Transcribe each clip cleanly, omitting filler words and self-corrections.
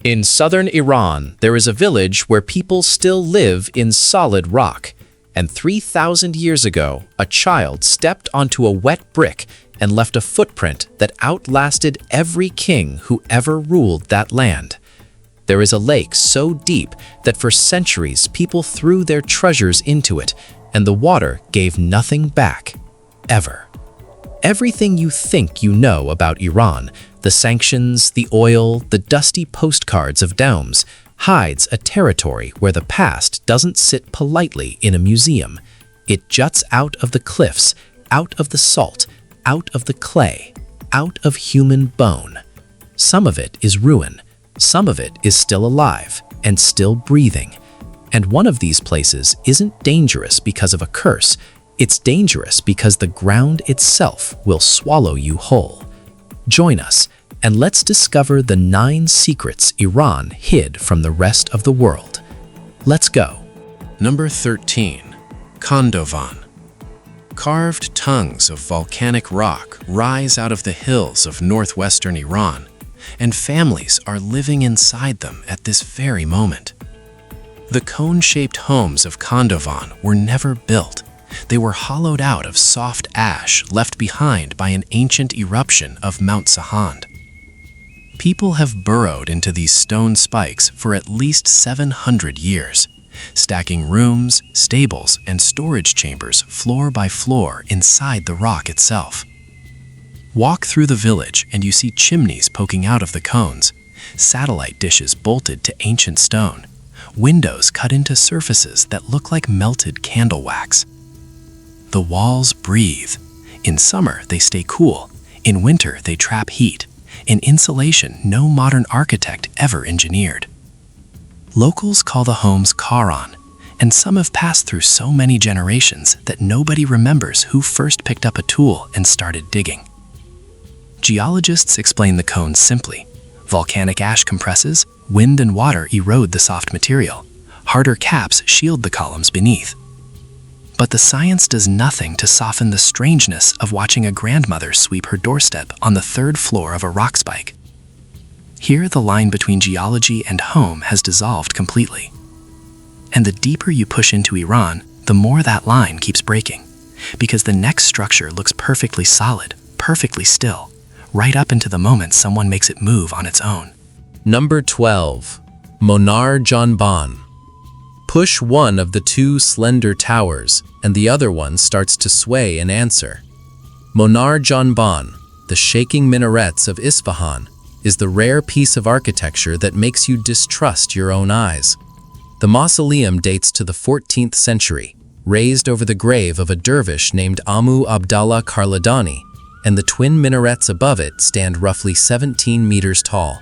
In southern Iran, there is a village where people still live in solid rock. And 3,000 years ago, a child stepped onto a wet brick and left a footprint that outlasted every king who ever ruled that land. There is a lake so deep that for centuries people threw their treasures into it, and the water gave nothing back, ever. Everything you think you know about Iran, the sanctions, the oil, the dusty postcards of domes, hides a territory where the past doesn't sit politely in a museum. It juts out of the cliffs, out of the salt, out of the clay, out of human bone. Some of it is ruin. Some of it is still alive and still breathing. And one of these places isn't dangerous because of a curse. It's dangerous because the ground itself will swallow you whole. Join us, and let's discover the 9 secrets Iran hid from the rest of the world. Let's go. Number 13. Khandovan. Carved tongues of volcanic rock rise out of the hills of northwestern Iran, and families are living inside them at this very moment. The cone-shaped homes of Khandovan were never built. They were hollowed out of soft ash left behind by an ancient eruption of Mount Sahand. People have burrowed into these stone spikes for at least 700 years, stacking rooms, stables, and storage chambers floor by floor inside the rock itself. Walk through the village and you see chimneys poking out of the cones, satellite dishes bolted to ancient stone, windows cut into surfaces that look like melted candle wax. The walls breathe. In summer, they stay cool. In winter, they trap heat. An insulation no modern architect ever engineered. Locals call the homes Karan, and some have passed through so many generations that nobody remembers who first picked up a tool and started digging. Geologists explain the cones simply. Volcanic ash compresses, wind and water erode the soft material. Harder caps shield the columns beneath. But the science does nothing to soften the strangeness of watching a grandmother sweep her doorstep on the 3rd floor of a rock spike. Here, the line between geology and home has dissolved completely. And the deeper you push into Iran, the more that line keeps breaking, because the next structure looks perfectly solid, perfectly still, right up into the moment someone makes it move on its own. Number 12. Monar Janban. Push one of the 2 slender towers, and the other one starts to sway in answer. Monar Janban, the shaking minarets of Isfahan, is the rare piece of architecture that makes you distrust your own eyes. The mausoleum dates to the 14th century, raised over the grave of a dervish named Amu Abdallah Karladani, and the twin minarets above it stand roughly 17 meters tall.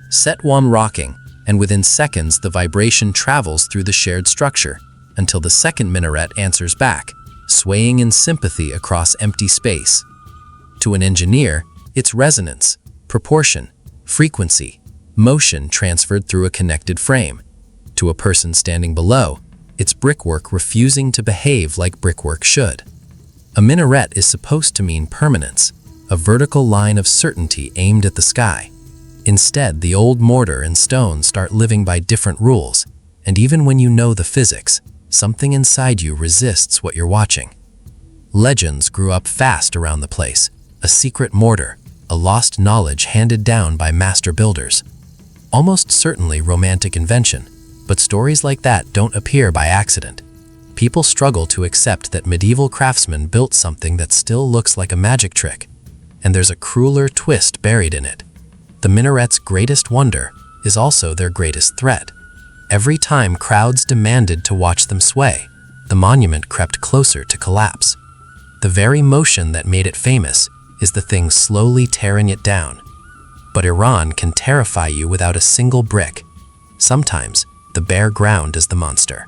Set one rocking, and within seconds the vibration travels through the shared structure until the second minaret answers back, swaying in sympathy across empty space. To an engineer, it's resonance, proportion, frequency, motion transferred through a connected frame. To a person standing below, it's brickwork refusing to behave like brickwork should. A minaret is supposed to mean permanence, a vertical line of certainty aimed at the sky. Instead, the old mortar and stone start living by different rules, and even when you know the physics, something inside you resists what you're watching. Legends grew up fast around the place, a secret mortar, a lost knowledge handed down by master builders. Almost certainly romantic invention, but stories like that don't appear by accident. People struggle to accept that medieval craftsmen built something that still looks like a magic trick, and there's a crueler twist buried in it. The minaret's greatest wonder is also their greatest threat. Every time crowds demanded to watch them sway, the monument crept closer to collapse. The very motion that made it famous is the thing slowly tearing it down. But Iran can terrify you without a single brick. Sometimes, the bare ground is the monster.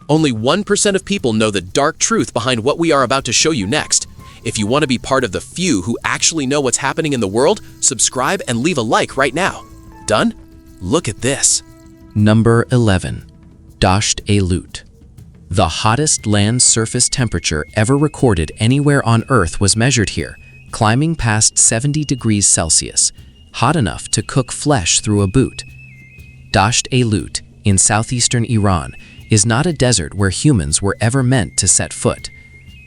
Only 1% of people know the dark truth behind what we are about to show you next. If you want to be part of the few who actually know what's happening in the world, subscribe and leave a like right now. Done? Look at this. Number 11. Dasht-e-Lut. The hottest land surface temperature ever recorded anywhere on Earth was measured here, climbing past 70 degrees Celsius, hot enough to cook flesh through a boot. Dasht-e-Lut, in southeastern Iran, is not a desert where humans were ever meant to set foot.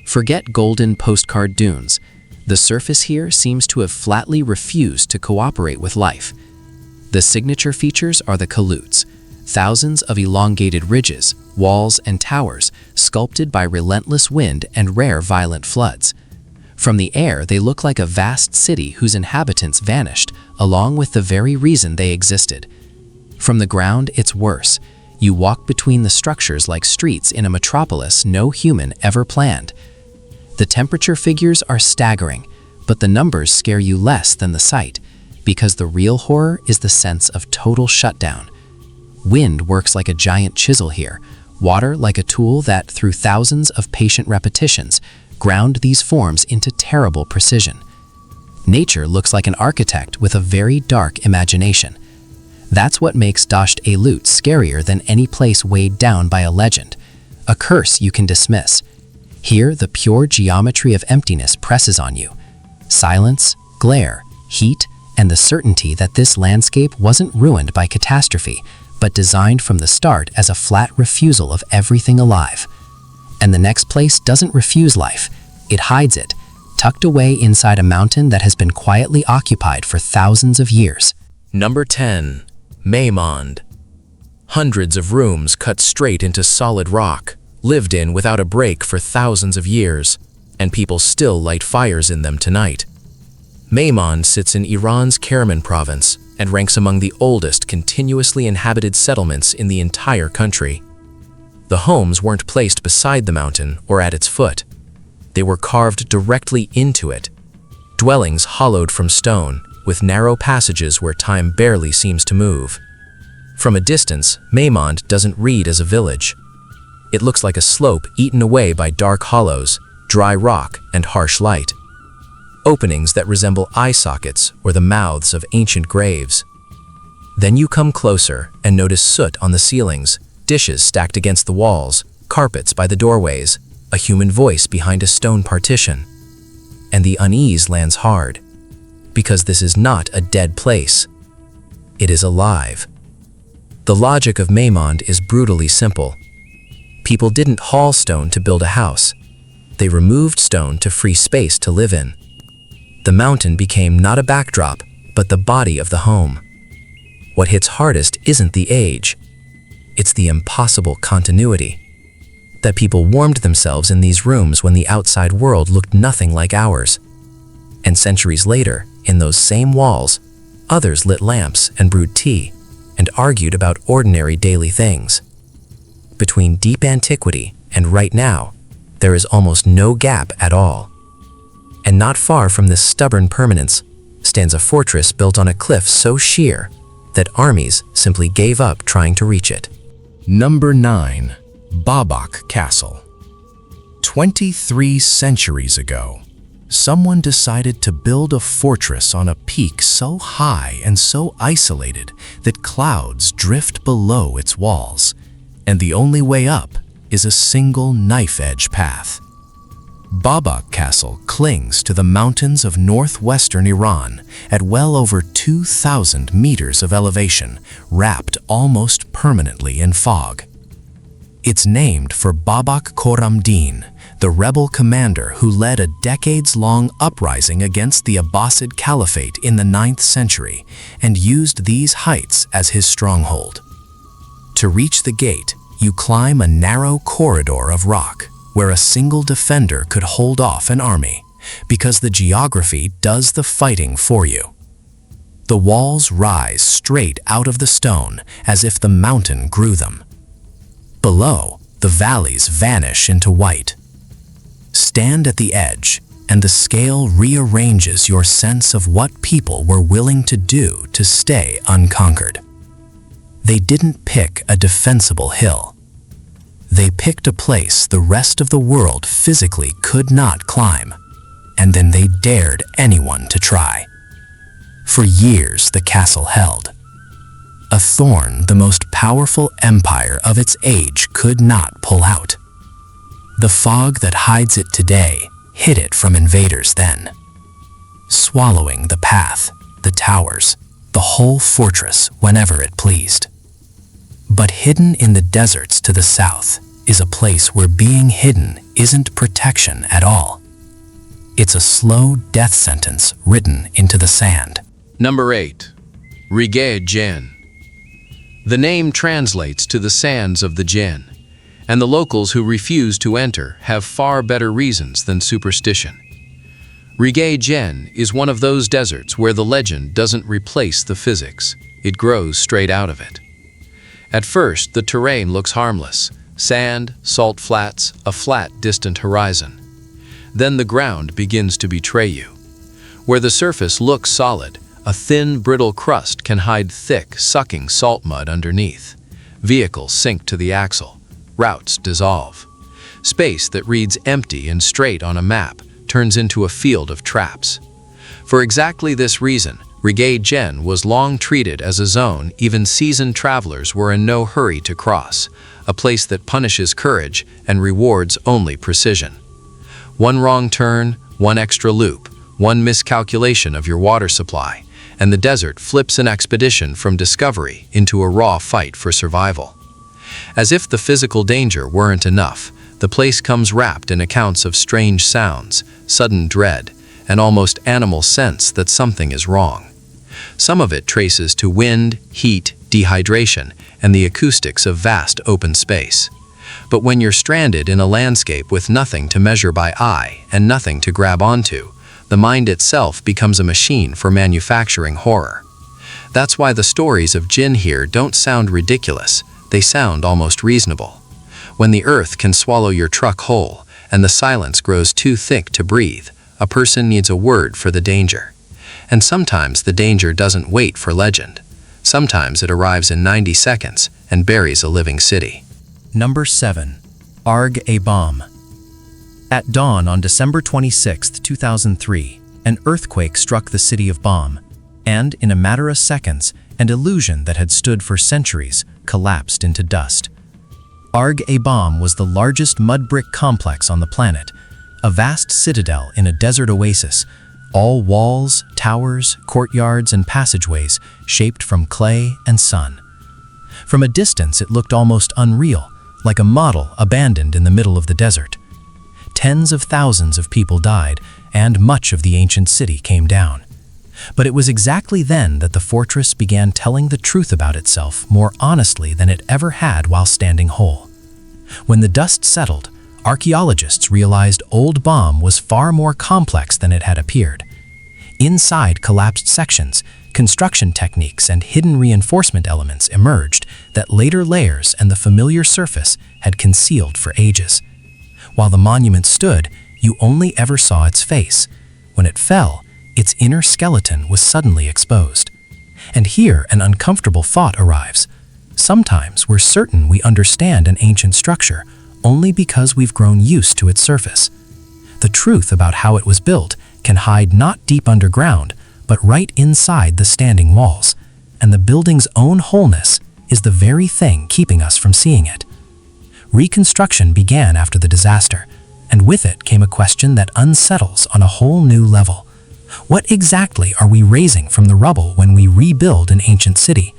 Forget golden postcard dunes. The surface here seems to have flatly refused to cooperate with life. The signature features are the kalutes, thousands of elongated ridges, walls, and towers sculpted by relentless wind and rare violent floods. From the air, they look like a vast city whose inhabitants vanished, along with the very reason they existed. From the ground, it's worse. You walk between the structures like streets in a metropolis no human ever planned. The temperature figures are staggering, but the numbers scare you less than the sight, because the real horror is the sense of total shutdown. Wind works like a giant chisel here, water like a tool that, through thousands of patient repetitions, ground these forms into terrible precision. Nature looks like an architect with a very dark imagination. That's what makes Dasht-e-Lut scarier than any place weighed down by a legend, a curse you can dismiss. Here, the pure geometry of emptiness presses on you. Silence, glare, heat, and the certainty that this landscape wasn't ruined by catastrophe, but designed from the start as a flat refusal of everything alive. And the next place doesn't refuse life, it hides it, tucked away inside a mountain that has been quietly occupied for thousands of years. Number 10. Maymond. Hundreds of rooms cut straight into solid rock, lived in without a break for thousands of years, and people still light fires in them tonight. Maymond sits in Iran's Kerman province and ranks among the oldest continuously inhabited settlements in the entire country. The homes weren't placed beside the mountain or at its foot. They were carved directly into it. Dwellings hollowed from stone, with narrow passages where time barely seems to move. From a distance, Maymond doesn't read as a village. It looks like a slope eaten away by dark hollows, dry rock, and harsh light. Openings that resemble eye sockets or the mouths of ancient graves. Then you come closer and notice soot on the ceilings, dishes stacked against the walls, carpets by the doorways, a human voice behind a stone partition. And the unease lands hard, because this is not a dead place. It is alive. The logic of Maymond is brutally simple. People didn't haul stone to build a house. They removed stone to free space to live in. The mountain became not a backdrop, but the body of the home. What hits hardest isn't the age. It's the impossible continuity. That people warmed themselves in these rooms when the outside world looked nothing like ours. And centuries later, in those same walls, others lit lamps and brewed tea and argued about ordinary daily things. Between deep antiquity and right now, there is almost no gap at all. And not far from this stubborn permanence stands a fortress built on a cliff so sheer that armies simply gave up trying to reach it. Number 9. Babak Castle. 23 centuries ago, someone decided to build a fortress on a peak so high and so isolated that clouds drift below its walls, and the only way up is a single knife-edge path. Babak Castle clings to the mountains of northwestern Iran at well over 2,000 meters of elevation, wrapped almost permanently in fog. It's named for Babak Khorramdin, the rebel commander who led a decades-long uprising against the Abbasid Caliphate in the 9th century and used these heights as his stronghold. To reach the gate, you climb a narrow corridor of rock, where a single defender could hold off an army, because the geography does the fighting for you. The walls rise straight out of the stone as if the mountain grew them. Below, the valleys vanish into white. Stand at the edge, and the scale rearranges your sense of what people were willing to do to stay unconquered. They didn't pick a defensible hill. They picked a place the rest of the world physically could not climb, and then they dared anyone to try. For years, the castle held. A thorn the most powerful empire of its age could not pull out. The fog that hides it today hid it from invaders then, swallowing the path, the towers, the whole fortress whenever it pleased. But hidden in the deserts to the south is a place where being hidden isn't protection at all. It's a slow death sentence written into the sand. Number 8. Reggae Jinn. The name translates to the sands of the Jinn, and the locals who refuse to enter have far better reasons than superstition. Reggae Jinn is one of those deserts where the legend doesn't replace the physics, it grows straight out of it. At first, the terrain looks harmless: sand, salt flats, a flat, distant horizon. Then the ground begins to betray you. Where the surface looks solid, a thin, brittle crust can hide thick, sucking salt mud underneath. Vehicles sink to the axle. Routes dissolve. Space that reads empty and straight on a map turns into a field of traps. For exactly this reason, Reggae Jinn was long treated as a zone even seasoned travelers were in no hurry to cross, a place that punishes courage and rewards only precision. One wrong turn, one extra loop, one miscalculation of your water supply, and the desert flips an expedition from discovery into a raw fight for survival. As if the physical danger weren't enough, the place comes wrapped in accounts of strange sounds, sudden dread, and almost animal sense that something is wrong. Some of it traces to wind, heat, dehydration, and the acoustics of vast open space. But when you're stranded in a landscape with nothing to measure by eye and nothing to grab onto, the mind itself becomes a machine for manufacturing horror. That's why the stories of Jinn here don't sound ridiculous, they sound almost reasonable. When the earth can swallow your truck whole and the silence grows too thick to breathe, a person needs a word for the danger. And sometimes the danger doesn't wait for legend. Sometimes it arrives in 90 seconds and buries a living city. Number 7. Arg-a-Bomb. At dawn on December 26, 2003, an earthquake struck the city of Bam, and in a matter of seconds, an illusion that had stood for centuries collapsed into dust. Arg-a-Bomb was the largest mud brick complex on the planet, a vast citadel in a desert oasis, all walls, towers, courtyards, and passageways shaped from clay and sun. From a distance, it looked almost unreal, like a model abandoned in the middle of the desert. Tens of thousands of people died, and much of the ancient city came down. But it was exactly then that the fortress began telling the truth about itself more honestly than it ever had while standing whole. When the dust settled, archaeologists realized Old Bam was far more complex than it had appeared. Inside collapsed sections, construction techniques and hidden reinforcement elements emerged that later layers and the familiar surface had concealed for ages. While the monument stood, you only ever saw its face. When it fell, its inner skeleton was suddenly exposed. And here an uncomfortable thought arrives. Sometimes we're certain we understand an ancient structure only because we've grown used to its surface. The truth about how it was built can hide not deep underground, but right inside the standing walls, and the building's own wholeness is the very thing keeping us from seeing it. Reconstruction began after the disaster, and with it came a question that unsettles on a whole new level. What exactly are we raising from the rubble when we rebuild an ancient city?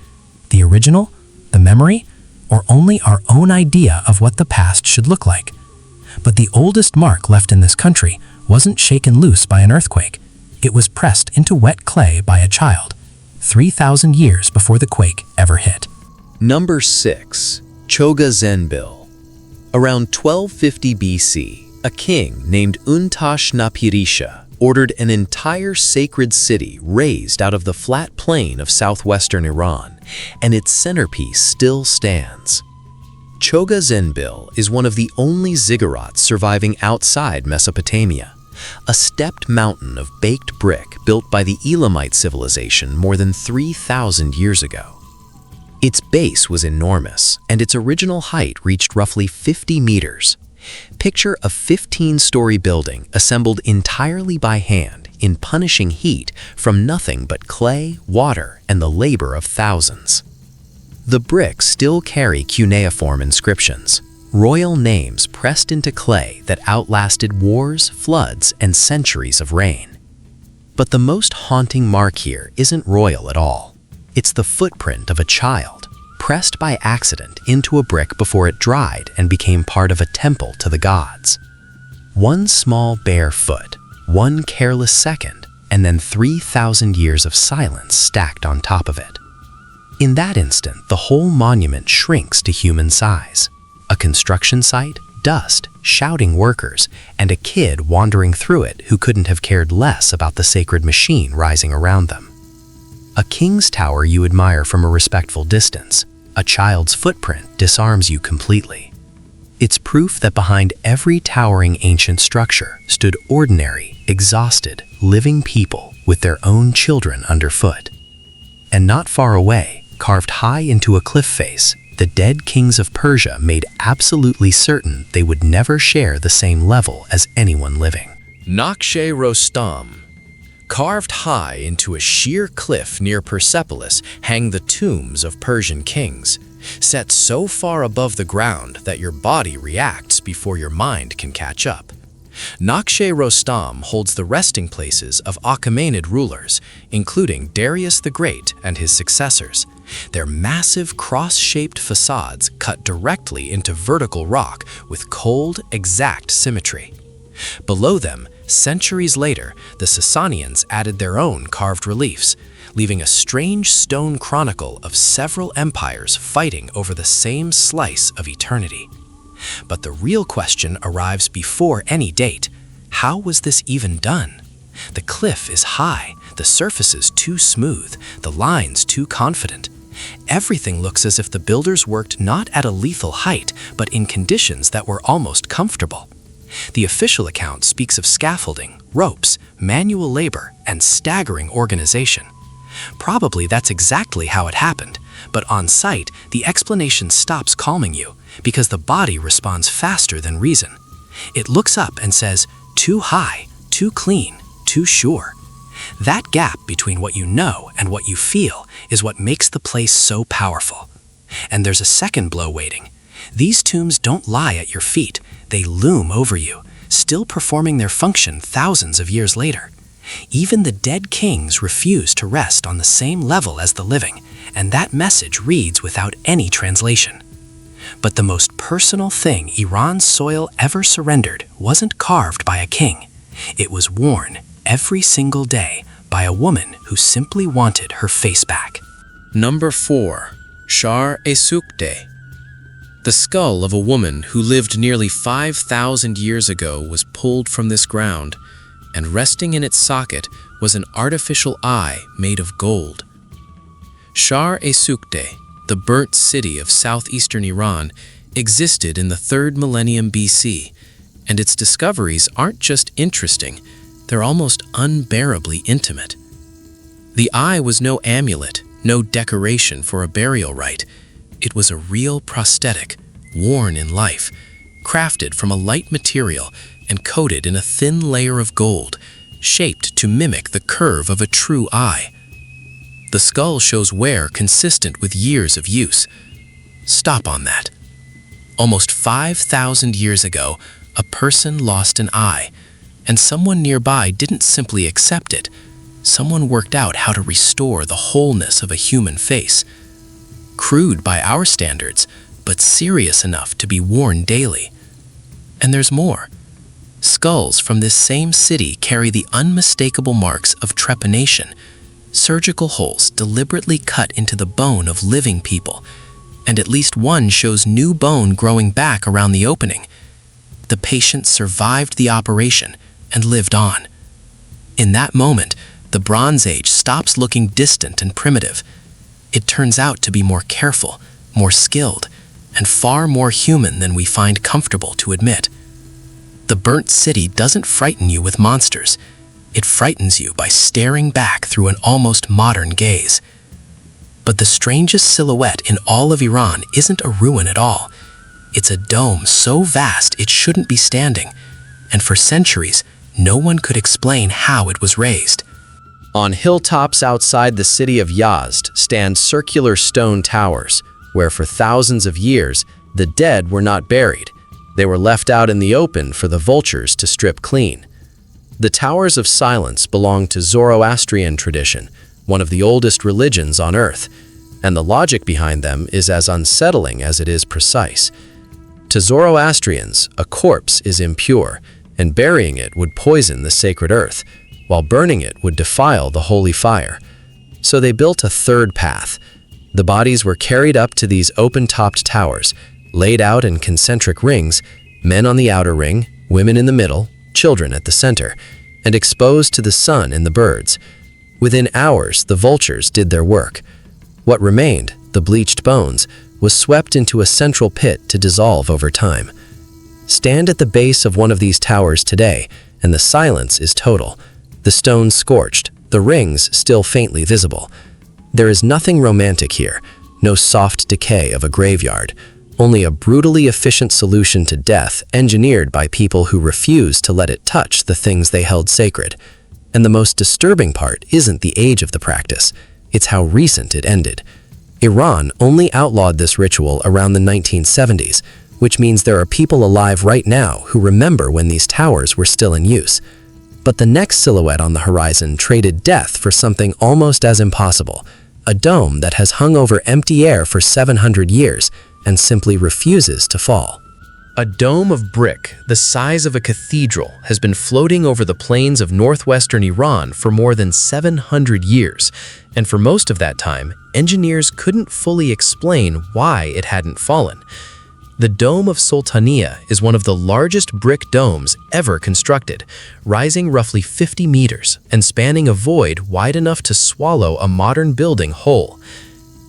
The original? The memory? Or only our own idea of what the past should look like? But the oldest mark left in this country wasn't shaken loose by an earthquake. It was pressed into wet clay by a child, 3,000 years before the quake ever hit. Number 6. Choga Zenbil. Around 1250 BC, a king named Untashnapirisha ordered an entire sacred city razed out of the flat plain of southwestern Iran, and its centerpiece still stands. Choga Zenbil is one of the only ziggurats surviving outside Mesopotamia, a stepped mountain of baked brick built by the Elamite civilization more than 3,000 years ago. Its base was enormous, and its original height reached roughly 50 meters. Picture a 15-story building assembled entirely by hand in punishing heat from nothing but clay, water, and the labor of thousands. The bricks still carry cuneiform inscriptions, royal names pressed into clay that outlasted wars, floods, and centuries of rain. But the most haunting mark here isn't royal at all. It's the footprint of a child, pressed by accident into a brick before it dried and became part of a temple to the gods. One small bare foot, one careless second, and then 3,000 years of silence stacked on top of it. In that instant, the whole monument shrinks to human size. A construction site, dust, shouting workers, and a kid wandering through it who couldn't have cared less about the sacred machine rising around them. A king's tower you admire from a respectful distance. A child's footprint disarms you completely. It's proof that behind every towering ancient structure stood ordinary, exhausted, living people with their own children underfoot. And not far away, carved high into a cliff face, the dead kings of Persia made absolutely certain they would never share the same level as anyone living. Naqsh Rostam. Carved high into a sheer cliff near Persepolis hang the tombs of Persian kings, set so far above the ground that your body reacts before your mind can catch up. Naqsh Rostam holds the resting places of Achaemenid rulers, including Darius the Great and his successors. Their massive cross-shaped facades cut directly into vertical rock with cold, exact symmetry. Below them, centuries later, the Sasanians added their own carved reliefs, leaving a strange stone chronicle of several empires fighting over the same slice of eternity. But the real question arrives before any date. How was this even done? The cliff is high, the surfaces too smooth, the lines too confident. Everything looks as if the builders worked not at a lethal height, but in conditions that were almost comfortable. The official account speaks of scaffolding, ropes, manual labor, and staggering organization. Probably that's exactly how it happened, but on site, the explanation stops calming you because the body responds faster than reason. It looks up and says, too high, too clean, too sure. That gap between what you know and what you feel is what makes the place so powerful. And there's a second blow waiting. These tombs don't lie at your feet, they loom over you, still performing their function thousands of years later. Even the dead kings refuse to rest on the same level as the living, and that message reads without any translation. But the most personal thing Iran's soil ever surrendered wasn't carved by a king. It was worn every single day by a woman who simply wanted her face back. Number 4. Shar-e-Sukhteh. The skull of a woman who lived nearly 5,000 years ago was pulled from this ground, and resting in its socket was an artificial eye made of gold. Shar-e-Sukhteh, the burnt city of southeastern Iran, existed in the 3rd millennium BC, and its discoveries aren't just interesting, they're almost unbearably intimate. The eye was no amulet, no decoration for a burial rite. It was a real prosthetic, worn in life, crafted from a light material and coated in a thin layer of gold, shaped to mimic the curve of a true eye. The skull shows wear consistent with years of use. Stop on that. Almost 5,000 years ago, a person lost an eye, and someone nearby didn't simply accept it. Someone worked out how to restore the wholeness of a human face. Crude by our standards, but serious enough to be worn daily. And there's more. Skulls from this same city carry the unmistakable marks of trepanation, surgical holes deliberately cut into the bone of living people, and at least one shows new bone growing back around the opening. The patient survived the operation and lived on. In that moment, the Bronze Age stops looking distant and primitive. It turns out to be more careful, more skilled, and far more human than we find comfortable to admit. The burnt city doesn't frighten you with monsters. It frightens you by staring back through an almost modern gaze. But the strangest silhouette in all of Iran isn't a ruin at all. It's a dome so vast it shouldn't be standing, and for centuries, no one could explain how it was raised. On hilltops outside the city of Yazd stand circular stone towers, where for thousands of years, the dead were not buried. They were left out in the open for the vultures to strip clean. The Towers of Silence belong to Zoroastrian tradition, one of the oldest religions on earth. and the logic behind them is as unsettling as it is precise. To Zoroastrians, a corpse is impure, and burying it would poison the sacred earth, while burning it would defile the holy fire. So they built a third path. The bodies were carried up to these open-topped towers, laid out in concentric rings, men on the outer ring, women in the middle, children at the center, and exposed to the sun and the birds. Within hours, the vultures did their work. What remained, the bleached bones, was swept into a central pit to dissolve over time. Stand at the base of one of these towers today, and the silence is total. The stones scorched, the rings still faintly visible. There is nothing romantic here, no soft decay of a graveyard, only a brutally efficient solution to death engineered by people who refuse to let it touch the things they held sacred. And the most disturbing part isn't the age of the practice, it's how recent it ended. Iran only outlawed this ritual around the 1970s, which means there are people alive right now who remember when these towers were still in use. But the next silhouette on the horizon traded death for something almost as impossible, a dome that has hung over empty air for 700 years and simply refuses to fall. A dome of brick, the size of a cathedral, has been floating over the plains of northwestern Iran for more than 700 years, and for most of that time, engineers couldn't fully explain why it hadn't fallen. The Dome of Sultaniya is one of the largest brick domes ever constructed, rising roughly 50 meters and spanning a void wide enough to swallow a modern building whole.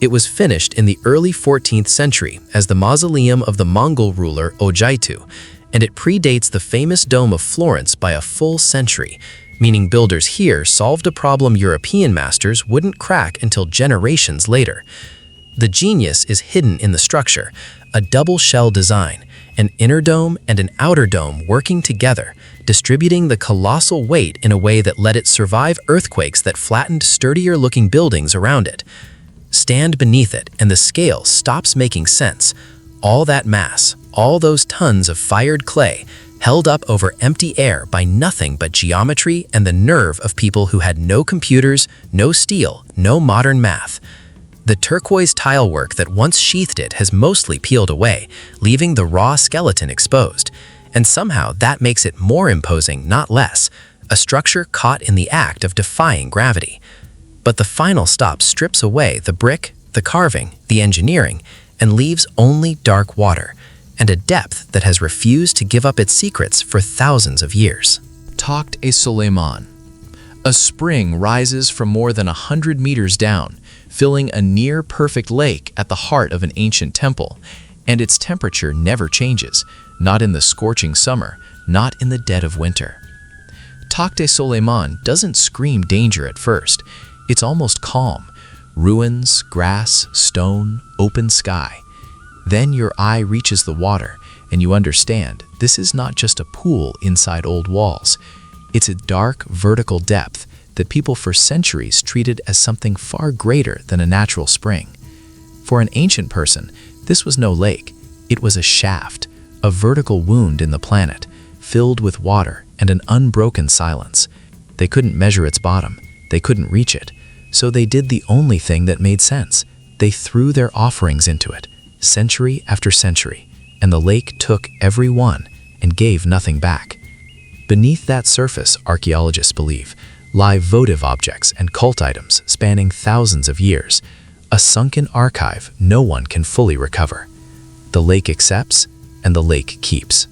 It was finished in the early 14th century as the mausoleum of the Mongol ruler Ojaitu, and it predates the famous Dome of Florence by a full century, meaning builders here solved a problem European masters wouldn't crack until generations later. The genius is hidden in the structure, a double shell design, an inner dome and an outer dome working together, distributing the colossal weight in a way that let it survive earthquakes that flattened sturdier-looking buildings around it. Stand beneath it, and the scale stops making sense. All that mass, all those tons of fired clay, held up over empty air by nothing but geometry and the nerve of people who had no computers, no steel, no modern math. The turquoise tilework that once sheathed it has mostly peeled away, leaving the raw skeleton exposed. And somehow that makes it more imposing, not less, a structure caught in the act of defying gravity. But the final stop strips away the brick, the carving, the engineering, and leaves only dark water, and a depth that has refused to give up its secrets for thousands of years. Takht-e-Suleiman. A spring rises from more than 100 meters down, filling a near-perfect lake at the heart of an ancient temple, and its temperature never changes, not in the scorching summer, not in the dead of winter. Takht-e-Suleiman doesn't scream danger at first. It's almost calm. Ruins, grass, stone, open sky. Then your eye reaches the water, and you understand this is not just a pool inside old walls. It's a dark, vertical depth that people for centuries treated as something far greater than a natural spring. For an ancient person, this was no lake. It was a shaft, a vertical wound in the planet, filled with water and an unbroken silence. They couldn't measure its bottom. They couldn't reach it. So they did the only thing that made sense. They threw their offerings into it, century after century, and the lake took every one and gave nothing back. Beneath that surface, archaeologists believe, lie votive objects and cult items spanning thousands of years, a sunken archive no one can fully recover. The lake accepts, and the lake keeps.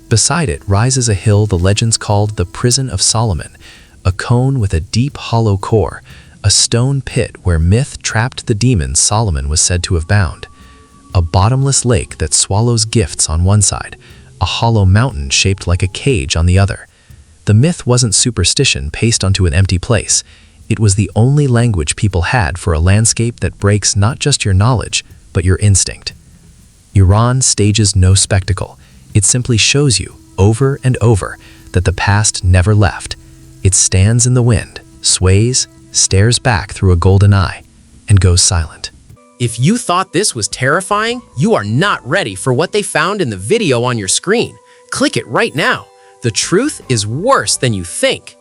Beside it rises a hill the legends called the Prison of Solomon, a cone with a deep hollow core, a stone pit where myth trapped the demons Solomon was said to have bound. A bottomless lake that swallows gifts on one side, a hollow mountain shaped like a cage on the other. The myth wasn't superstition pasted onto an empty place. It was the only language people had for a landscape that breaks not just your knowledge, but your instinct. Iran stages no spectacle. It simply shows you, over and over, that the past never left. It stands in the wind, sways, stares back through a golden eye, and goes silent. If you thought this was terrifying, you are not ready for what they found in the video on your screen. Click it right now. The truth is worse than you think.